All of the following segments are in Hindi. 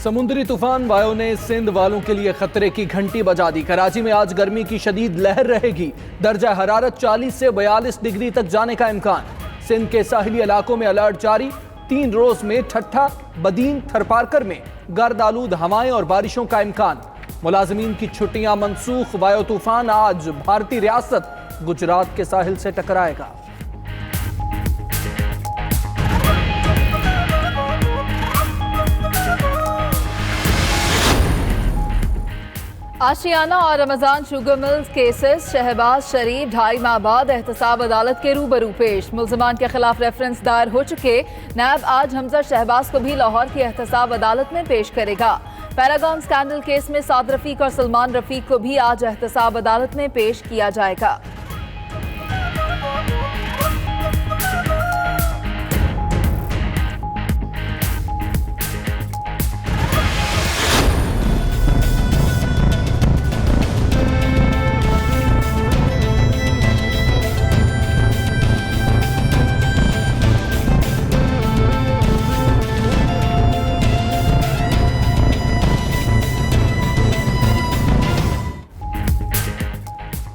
समुद्री तूफान वायु ने सिंध वालों के लिए खतरे की घंटी बजा दी। कराची में आज गर्मी की शदीद लहर रहेगी। दर्जा हरारत 40 से 42 डिग्री तक जाने का इम्कान। सिंध के साहिली इलाकों में अलर्ट जारी। 3 रोज में ठट्ठा, बदीन, थरपारकर में गर्द आलूद हवाएं और बारिशों का इम्कान। मुलाजिमीन की छुट्टियां मनसूख। वायु तूफान आज भारतीय रियासत गुजरात के साहिल से टकराएगा। आशियाना और Ramzan sugar mills cases. Shehbaz Sharif 2.5 माह बाद एहतसाब अदालत के रूबरू पेश। मुल्जिमान के खिलाफ रेफरेंस दायर हो चुके। नैब आज हमजा शहबाज को भी लाहौर की एहतसाब अदालत में पेश करेगा। पैरागॉन स्कैंडल केस में साद रफीक और सलमान रफीक को भी आज एहतसाब अदालत में पेश किया जाएगा।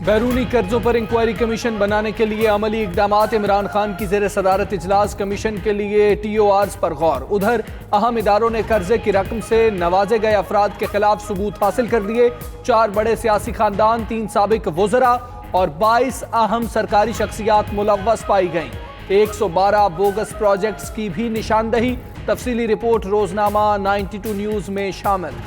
बैरूनी कर्जों पर इंक्वायरी कमीशन बनाने के लिए अमली इकदामात। इमरान खान की जेर सदारत इजलास। कमीशन के लिए TORs पर गौर। उधर अहम इदारों ने कर्जे की रकम से नवाजे गए अफराद के खिलाफ सबूत हासिल कर लिए। 4 बड़े सियासी खानदान, 3 साबिक वुज़रा और 22 अहम सरकारी शख्सियात मुलव्वस पाई गईं। 112 बोगस प्रोजेक्ट्स की भी निशानदही। तफसीली रिपोर्ट रोजनामा 92 न्यूज में शामिल।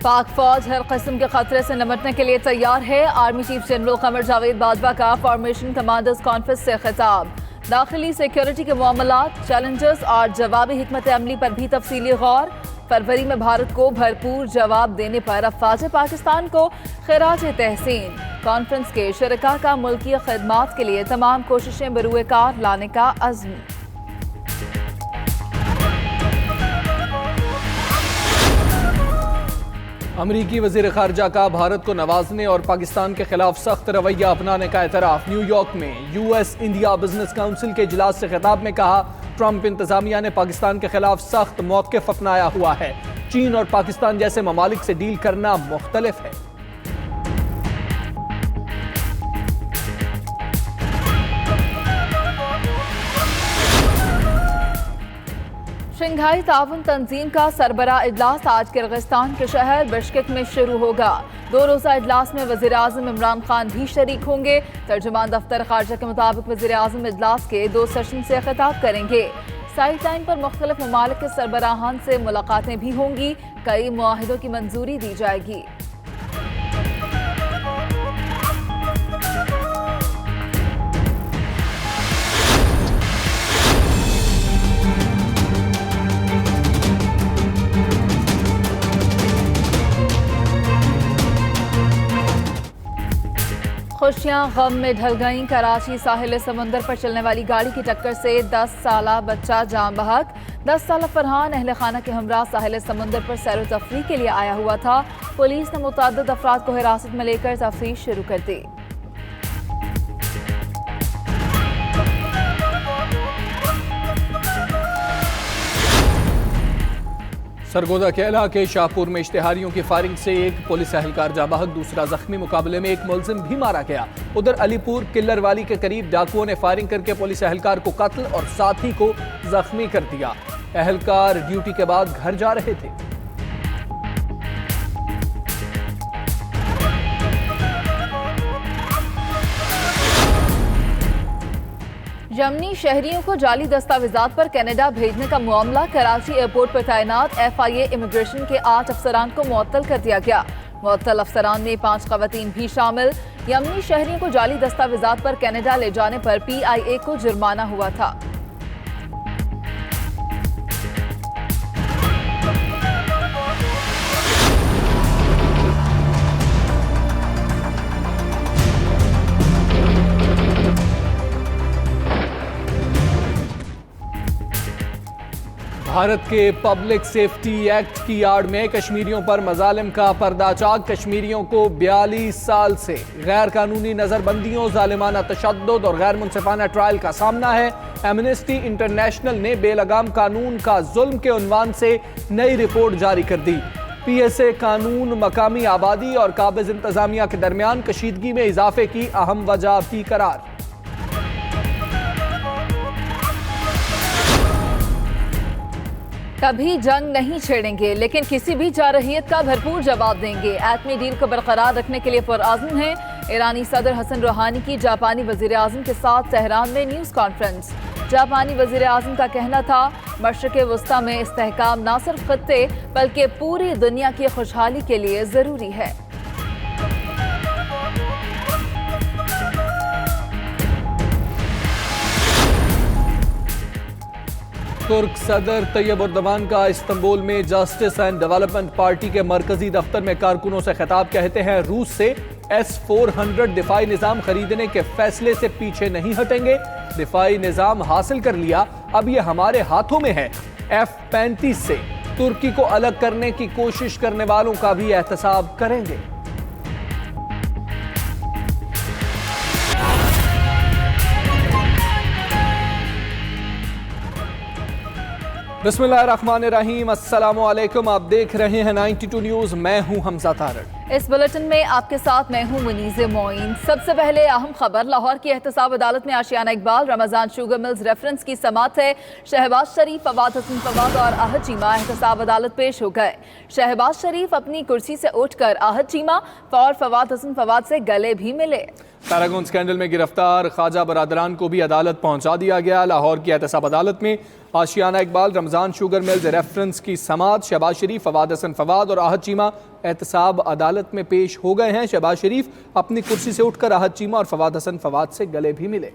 पाक फौज हर किस्म के खतरे से निपटने के लिए तैयार है। Army chief general Qamar Javed Bajwa का फॉर्मेशन कमांडर्स कॉन्फ्रेंस से खिताब। दाखिली सिक्योरिटी के मामलात, चैलेंजेस और जवाबी हिकमत अमली पर भी तफसीली गौर। फरवरी में भारत को भरपूर जवाब देने पर अफवाज पाकिस्तान को खिराज तहसीन। कॉन्फ्रेंस के शरका का मुल्की खदमात के लिए तमाम कोशिशें बरूए कार लाने का अज़्म। अमरीकी वज़ीर ख़ारजा का भारत को नवाजने और पाकिस्तान के खिलाफ सख्त रवैया अपनाने का एतराफ़। न्यूयॉर्क में US इंडिया बिजनेस काउंसिल के इजलास से खिताब में कहा, ट्रंप इंतजामिया ने पाकिस्तान के खिलाफ सख्त मौक़िफ़ अपनाया हुआ है। चीन और पाकिस्तान जैसे ममालिक से डील करना मुख्तलिफ है। शंघाई ताउन तंजीम का सरबराह इजलास आज किर्गिस्तान के शहर बिश्केक में शुरू होगा। 2 रोज़ा इजलास में वज़ीर आज़म इमरान खान भी शरीक होंगे। तर्जुमान दफ्तर खारजा के मुताबिक वज़ीर आज़म इजलास के 2 सेशन से खिताब करेंगे। साइड लाइन पर मुख्तलिफ ममालिक के सरबराहान से मुलाकातें भी होंगी। कई मुआहिदों की मंजूरी दी जाएगी। खुशियां गम में ढल गईं। कराची साहिल समंदर पर चलने वाली गाड़ी की टक्कर से 10 साला बच्चा जान बहक। 10 साला फरहान अहले खाना के हमरा साहिल समंदर पर सैर व तफरीह के लिए आया हुआ था। पुलिस ने मुतअद्दिद अफराद को हिरासत में लेकर तफ्तीश शुरू कर दी। सरगोदा के इलाके शाहपुर में इश्तिहारियों की फायरिंग से एक पुलिस एहलकार जाँ बहक, दूसरा जख्मी। मुकाबले में एक मुलजिम भी मारा गया। उधर अलीपुर किल्लरवाली के करीब डाकुओं ने फायरिंग करके पुलिस एहलकार को कत्ल और साथी को जख्मी कर दिया। एहलकार ड्यूटी के बाद घर जा रहे थे। यमनी शहरियों को जाली दस्तावेजात पर कनाडा भेजने का मामला। कराची एयरपोर्ट पर तैनात FIA इमिग्रेशन के 8 अफसरान को मुअत्तल कर दिया गया। मुअत्तल अफसरान में 5 खवातीन भी शामिल। यमनी शहरियों को जाली दस्तावेजात पर कनाडा ले जाने पर PIA को जुर्माना हुआ था। भारत के पब्लिक सेफ्टी एक्ट की आड़ में कश्मीरियों पर मजालिम का पर्दाचाक। कश्मीरियों को 42 साल से गैर कानूनी नजरबंदियों, जालिमाना तशद्दुद और गैर मुनसिफाना ट्रायल का सामना है। एमनेस्टी इंटरनेशनल ने बेलगाम कानून का जुल्म के उन्वान से नई रिपोर्ट जारी कर दी। PSA कानून मकामी आबादी और काबिज इंतजामिया के दरमियान कशीदगी में इजाफे की अहम वजह भी करार। कभी जंग नहीं छेड़ेंगे, लेकिन किसी भी जारहियत का भरपूर जवाब देंगे। एटमी डील को बरकरार रखने के लिए पुरआज़म हैं। ईरानी सदर हसन रूहानी की जापानी वज़ीर आज़म के साथ तेहरान में न्यूज़ कॉन्फ्रेंस। जापानी वज़ीर आज़म का कहना था, मशरिक़ वस्ता में इस्तेहकाम न सिर्फ खत्ते बल्कि पूरी दुनिया की खुशहाली के लिए ज़रूरी है। तुर्क सदर तैयब उर्दवान का इस्तांबुल में जस्टिस एंड डेवलपमेंट पार्टी के मरकजी दफ्तर में कारकुनों से खिताब। कहते हैं रूस से S-400 दिफाई निजाम खरीदने के फैसले से पीछे नहीं हटेंगे। दिफाई निजाम हासिल कर लिया, अब ये हमारे हाथों में है। F-35 से तुर्की को अलग करने की कोशिश करने वालों का भी एहतसाब करेंगे। बिस्मिल्लाहिर्रहमानिर्रहीम, अस्सलामुअलैकुम। आप देख रहे हैं 92 न्यूज़। मैं हूं हमजा तारड़। इस बुलेटिन में आपके साथ मैं हूं मुनीज़े मोइन। सबसे पहले अहम खबर, लाहौर की एहतसाब अदालत में Ashiana Iqbal, Ramzan sugar mills reference की समाअत है। शहबाज शरीफ, फवाद हसन फवाद और आहत चीमा एहतसाब अदालत पेश हो गए। शहबाज शरीफ अपनी कुर्सी से उठकर आहत चीमा और फवाद हसन फवाद से गले भी मिले। पैरागॉन स्कैंडल में गिरफ्तार ख्वाजा बरादरान को भी अदालत पहुंचा दिया गया। लाहौर की एहतसाब अदालत में Ashiana Iqbal, Ramzan sugar mills reference की समाअत। शहबाज शरीफ, फवाद हसन फवाद और आहत चीमा एहतसाब अदालत में पेश हो गए हैं। शहबाज शरीफ अपनी कुर्सी से उठकर आहत चीमा और फवाद हसन फवाद से गले भी मिले।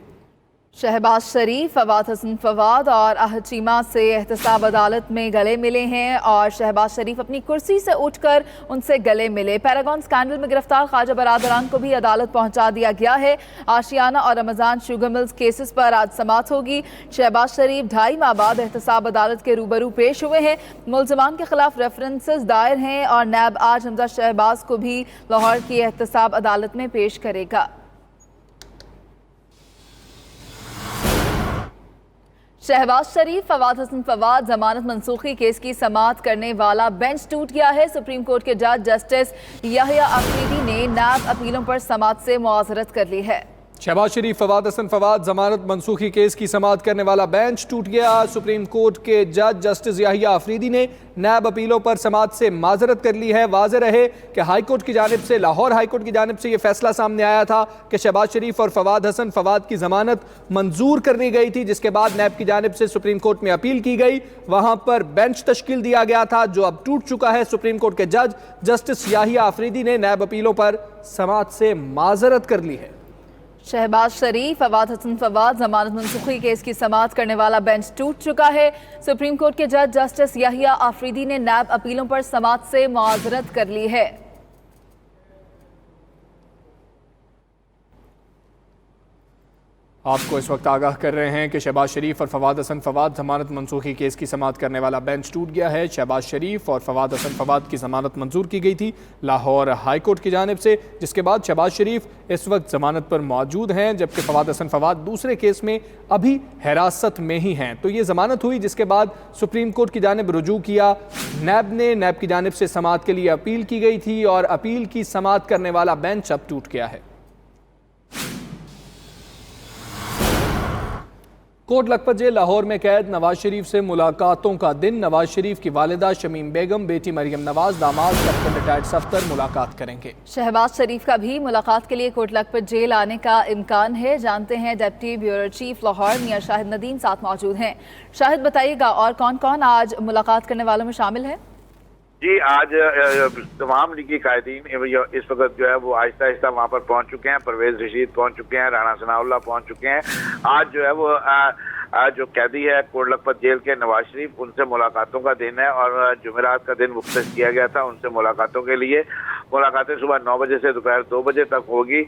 शहबाज शरीफ, फवाद हसन फवाद और आहत चीमा से एहतसाब अदालत में गले मिले हैं और शहबाज शरीफ अपनी कुर्सी से उठकर उनसे गले मिले। पैरागॉन स्कैंडल में गिरफ्तार ख्वाजा बरादरान को भी अदालत पहुंचा दिया गया है। आशियाना और रमजान शुगर मिल्स केसेस पर आज समाअत होगी। शहबाज शरीफ 2.5 माह बाद एहतसाब अदालत के रूबरू पेश हुए हैं। मुलजमान के खिलाफ रेफरेंसेस दायर हैं और नैब आज हमजा शहबाज को भी लाहौर की एहतसाब अदालत में पेश करेगा। शहबाज शरीफ, फवाद हसन फवाद जमानत मनसूखी केस की समाअत करने वाला बेंच टूट गया है। सुप्रीम कोर्ट के जज जस्टिस याहिया अफरीदी ने नैब अपीलों पर समाअत से मुआज़रत कर ली है। शहबाज शरीफ, फवाद हसन फवाद जमानत मनसूखी केस की समाअत करने वाला बेंच टूट गया। सुप्रीम कोर्ट के जज जस्टिस याहिया अफरीदी ने नैब अपीलों पर समाअत से माजरत कर ली है। वाज़ेह रहे कि हाई कोर्ट की जानिब से, लाहौर हाई कोर्ट की जानिब से यह फैसला सामने आया था कि शहबाज शरीफ और फवाद हसन फवाद की जमानत मंजूर कर ली गई थी, जिसके बाद नैब की जानिब से सुप्रीम कोर्ट में अपील की गई। वहां पर बेंच तश्कील दिया गया था जो अब टूट चुका है। सुप्रीम कोर्ट के जज जस्टिस याहिया अफरीदी ने नैब अपीलों पर समाअत से माजरत कर ली है। शहबाज शरीफ, फवाद हसन फवाद जमानत मनसूखी केस की समाअत करने वाला बेंच टूट चुका है। सुप्रीम कोर्ट के जज जस्टिस याहिया अफरीदी ने नैब अपीलों पर समाअत से मुआज़रत कर ली है। आपको इस वक्त आगाह कर रहे हैं कि शहबाज शरीफ और फवाद हसन फवाद जमानत मनसूखी केस की समाअत करने वाला बेंच टूट गया है। शहबाज शरीफ और फवाद हसन फवाद की जमानत मंजूर की गई थी लाहौर हाई कोर्ट की जानिब से, जिसके बाद शहबाज शरीफ इस वक्त जमानत पर मौजूद हैं, जबकि फवाद हसन फवाद दूसरे केस में अभी हिरासत में ही हैं। तो ये जमानत हुई, जिसके बाद सुप्रीम कोर्ट की जानिब रुजू किया नैब ने। नैब की जानिब से समाअत के लिए अपील की गई थी और अपील की समाअत करने वाला बेंच अब टूट गया है। कोट लखपत जेल लाहौर में कैद नवाज शरीफ से मुलाकातों का दिन। नवाज शरीफ की वालिदा शमीम बेगम, बेटी मरियम नवाज, दामाद कैप्टन रिटायर्ड सफ्तर मुलाकात करेंगे। शहबाज शरीफ का भी मुलाकात के लिए कोट लखपत जेल आने का इम्कान है। जानते हैं डिप्टी ब्यूरो चीफ लाहौर मियां शाहिद नदीम साथ मौजूद हैं। शाहिद, बताइएगा और कौन कौन आज मुलाकात करने वालों में शामिल है? जी, आज तमाम लीगी कायदीन इस वक्त जो है वो आहिस्ता आहिस्ता वहाँ पर पहुँच चुके हैं। परवेज रशीद पहुँच चुके हैं, राना सनाउल्लाह पहुँच चुके हैं। आज जो है वो जो कैदी है कोट लखपत जेल के नवाज शरीफ, उनसे मुलाकातों का दिन है और जुमेरात का दिन मुख्तस किया गया था उनसे मुलाकातों के लिए। मुलाकातें सुबह 9 बजे से दोपहर 2 बजे तक होगी।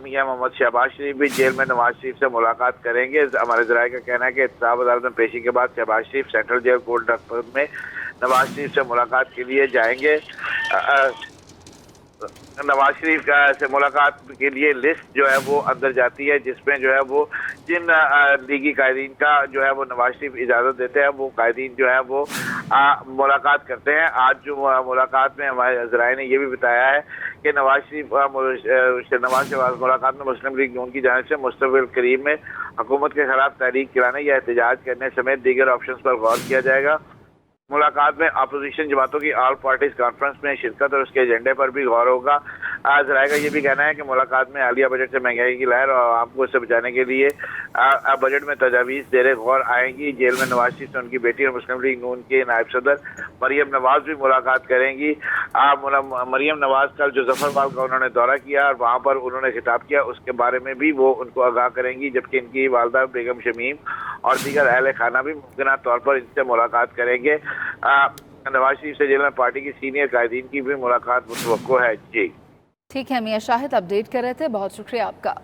मियां मोहम्मद शहबाज शरीफ भी जेल में नवाज शरीफ से मुलाकात करेंगे। हमारे ज़राए का कहना है कि एहतसाब अदालत में पेशी के बाद शहबाज शरीफ सेंट्रल जेल कोर्ट लखपत में नवाज शरीफ से मुलाकात के लिए जाएंगे। नवाज शरीफ से मुलाकात के लिए लिस्ट जो है वो अंदर जाती है, जिसमें जो है वो जिन लीगी कायदीन का जो है वो नवाज शरीफ इजाज़त देते हैं वो कायदीन जो है वो मुलाकात करते हैं। आज जो मुलाकात में हमारे ज़राए ने ये भी बताया है कि नवाज शरीफ मुलाकात में मुस्लिम लीग नून की जानिब से मुस्तफिल करीम में हुकूमत के खिलाफ तहरीक चलाने या एहतजाज करने समेत दीगर ऑप्शन पर गौर किया जाएगा। मुलाकात में अपोजिशन जमातों की ऑल पार्टीज कॉन्फ्रेंस में शिरकत और उसके एजेंडे पर भी गौर होगा। ज़राए का ये भी कहना है कि मुलाकात में हालिया बजट से महंगाई की लहर और आपको इससे बचाने के लिए बजट में तजावीज़ देर गौर आएंगी। जेल में नवाज शरीफ से उनकी बेटी और मुस्लिम लीग नून के नायब सदर मरियम नवाज भी मुलाकात करेंगी। मरियम नवाज कल जो जफरबाग का उन्होंने दौरा किया और वहाँ पर उन्होंने खिताब किया, उसके बारे में भी वो उनको आगाह करेंगी, जबकि इनकी वालदा बेगम शमीम और दीगर अहल खाना भी मुमकिन तौर पर इनसे मुलाकात करेंगे। नवाज शरीफ से जेल में पार्टी की सीनियर कायदीन की भी मुलाकात मुतवक्को है। जी ठीक है मियां शाहिद, अपडेट कर रहे थे, बहुत शुक्रिया आपका।